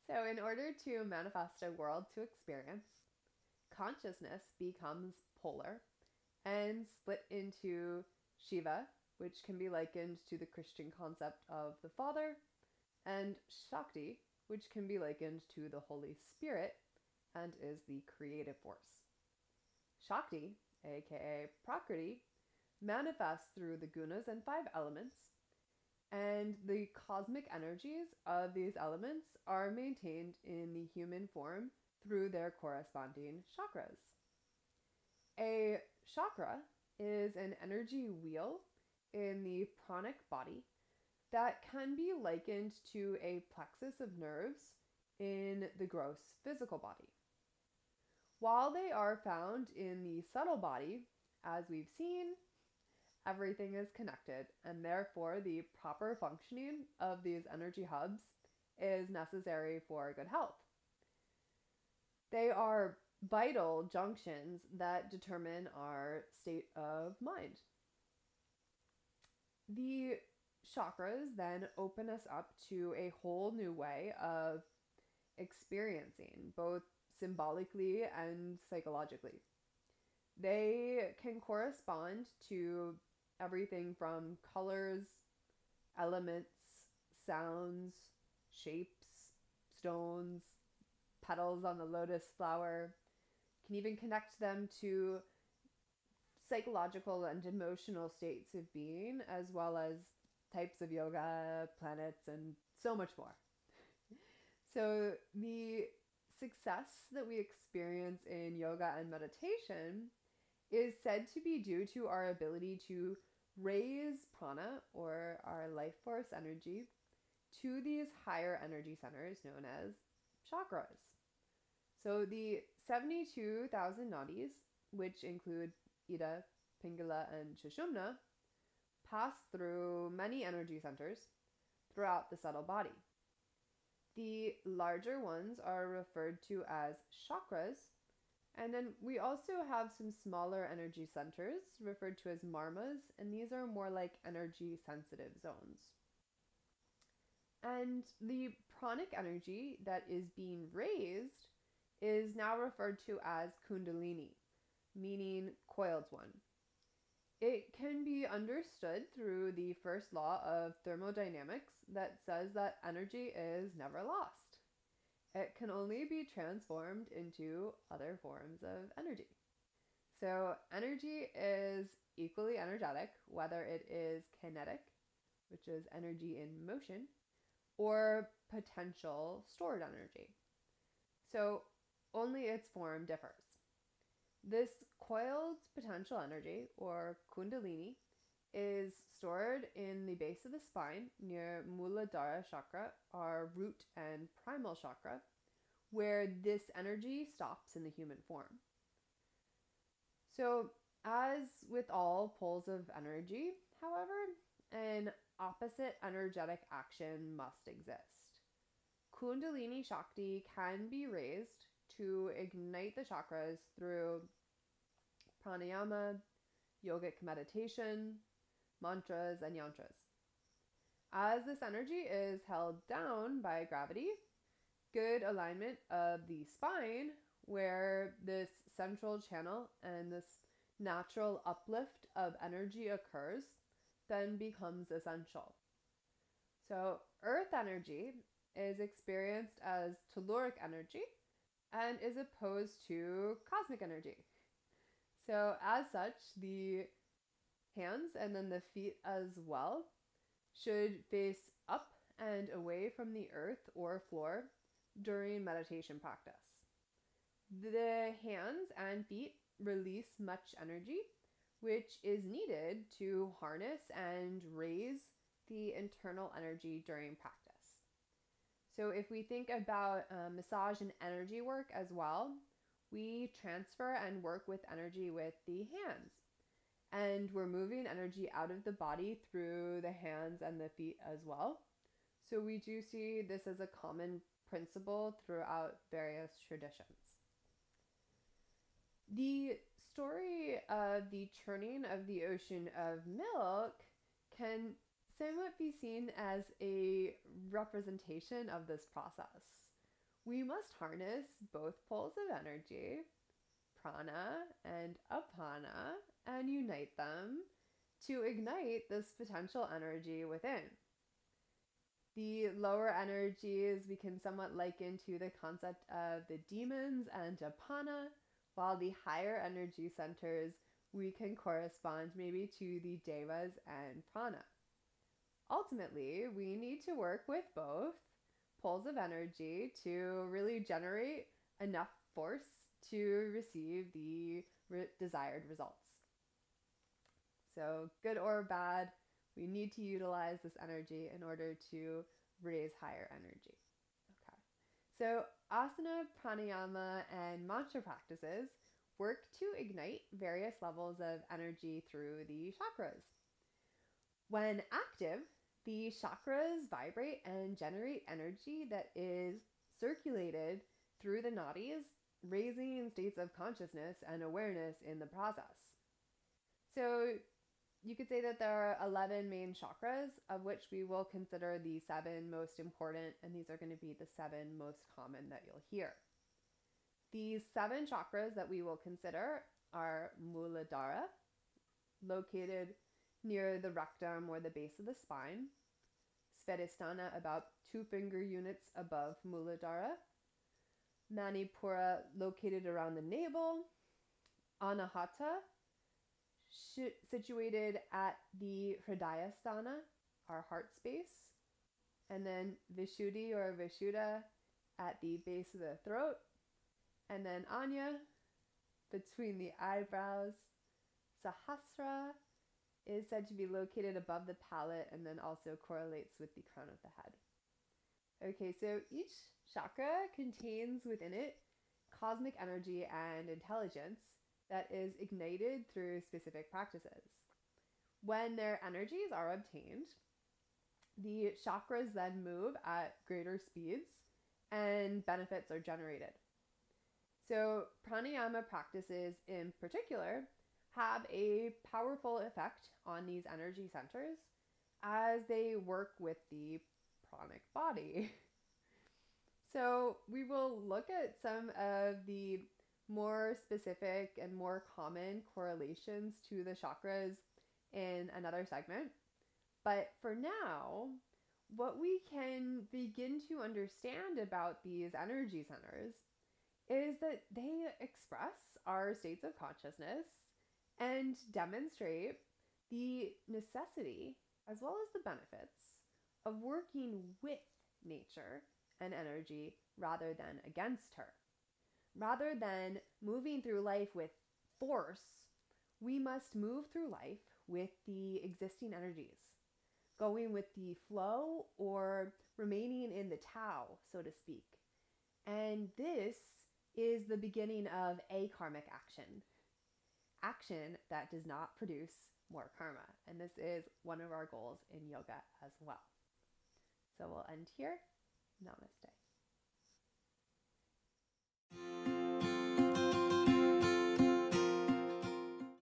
So, in order to manifest a world to experience, consciousness becomes polar and split into Shiva, which can be likened to the Christian concept of the Father, and Shakti, which can be likened to the Holy Spirit and is the creative force. Shakti, aka Prakriti, manifests through the gunas and five elements, and the cosmic energies of these elements are maintained in the human form through their corresponding chakras. A chakra is an energy wheel in the pranic body that can be likened to a plexus of nerves in the gross physical body. While they are found in the subtle body, as we've seen, everything is connected, and therefore the proper functioning of these energy hubs is necessary for good health. They are vital junctions that determine our state of mind. The chakras then open us up to a whole new way of experiencing, both symbolically and psychologically. They can correspond to everything from colors, elements, sounds, shapes, stones, petals on the lotus flower. Can even connect them to psychological and emotional states of being, as well as types of yoga, planets, and so much more. So, the success that we experience in yoga and meditation is said to be due to our ability to raise prana, or our life force energy, to these higher energy centers known as chakras. So the 72,000 nadis, which include Ida, Pingala, and Sushumna, pass through many energy centers throughout the subtle body. The larger ones are referred to as chakras, and then we also have some smaller energy centers referred to as marmas, and these are more like energy sensitive zones. And the pranic energy that is being raised is now referred to as Kundalini, meaning coiled one. It can be understood through the first law of thermodynamics that says that energy is never lost. It can only be transformed into other forms of energy. So, energy is equally energetic, whether it is kinetic, which is energy in motion, or potential stored energy. So, only its form differs. This coiled potential energy, or Kundalini, is stored in the base of the spine near Muladhara chakra, our root and primal chakra, where this energy stops in the human form. So, as with all poles of energy, however, an opposite energetic action must exist. Kundalini Shakti can be raised to ignite the chakras through pranayama, yogic meditation, mantras, and yantras. As this energy is held down by gravity, good alignment of the spine, where this central channel and this natural uplift of energy occurs, then becomes essential. So, earth energy is experienced as telluric energy and is opposed to cosmic energy. So, as such, the hands and then the feet as well should face up and away from the earth or floor during meditation practice. The hands and feet release much energy, which is needed to harness and raise the internal energy during practice. So if we think about massage and energy work as well, we transfer and work with energy with the hands. And we're moving energy out of the body through the hands and the feet as well. So we do see this as a common principle throughout various traditions. The story of the churning of the ocean of milk can somewhat be seen as a representation of this process. we must harness both poles of energy, prana and apana, and unite them to ignite this potential energy within. The lower energies we can somewhat liken to the concept of the demons and apana, while the higher energy centers we can correspond maybe to the devas and prana. Ultimately, we need to work with both poles of energy to really generate enough force to receive the desired results. So, good or bad, we need to utilize this energy in order to raise higher energy. Okay. So, asana, pranayama, and mantra practices work to ignite various levels of energy through the chakras. When active, the chakras vibrate and generate energy that is circulated through the nadis, raising states of consciousness and awareness in the process. So you could say that there are 11 main chakras, of which we will consider the 7 most important, and these are going to be the 7 most common that you'll hear. These 7 chakras that we will consider are Muladhara, located near the rectum or the base of the spine, Svadhisthana, about 2 finger units above Muladhara, Manipura, located around the navel, Anahata, situated at the Hridayasthana, our heart space, and then Vishuddhi or Vishuddha at the base of the throat, and then Anya between the eyebrows. Sahasrara is said to be located above the palate and then also correlates with the crown of the head. Okay, so each chakra contains within it cosmic energy and intelligence that is ignited through specific practices. When their energies are obtained, the chakras then move at greater speeds and benefits are generated. So pranayama practices in particular have a powerful effect on these energy centers as they work with the pranic body. So we will look at some of the more specific and more common correlations to the chakras in another segment. But for now, what we can begin to understand about these energy centers is that they express our states of consciousness and demonstrate the necessity as well as the benefits of working with nature and energy rather than against her. Rather than moving through life with force, we must move through life with the existing energies, going with the flow or remaining in the Tao, so to speak. And this is the beginning of akarmic action that does not produce more karma. And this is one of our goals in yoga as well. So we'll end here. Namaste.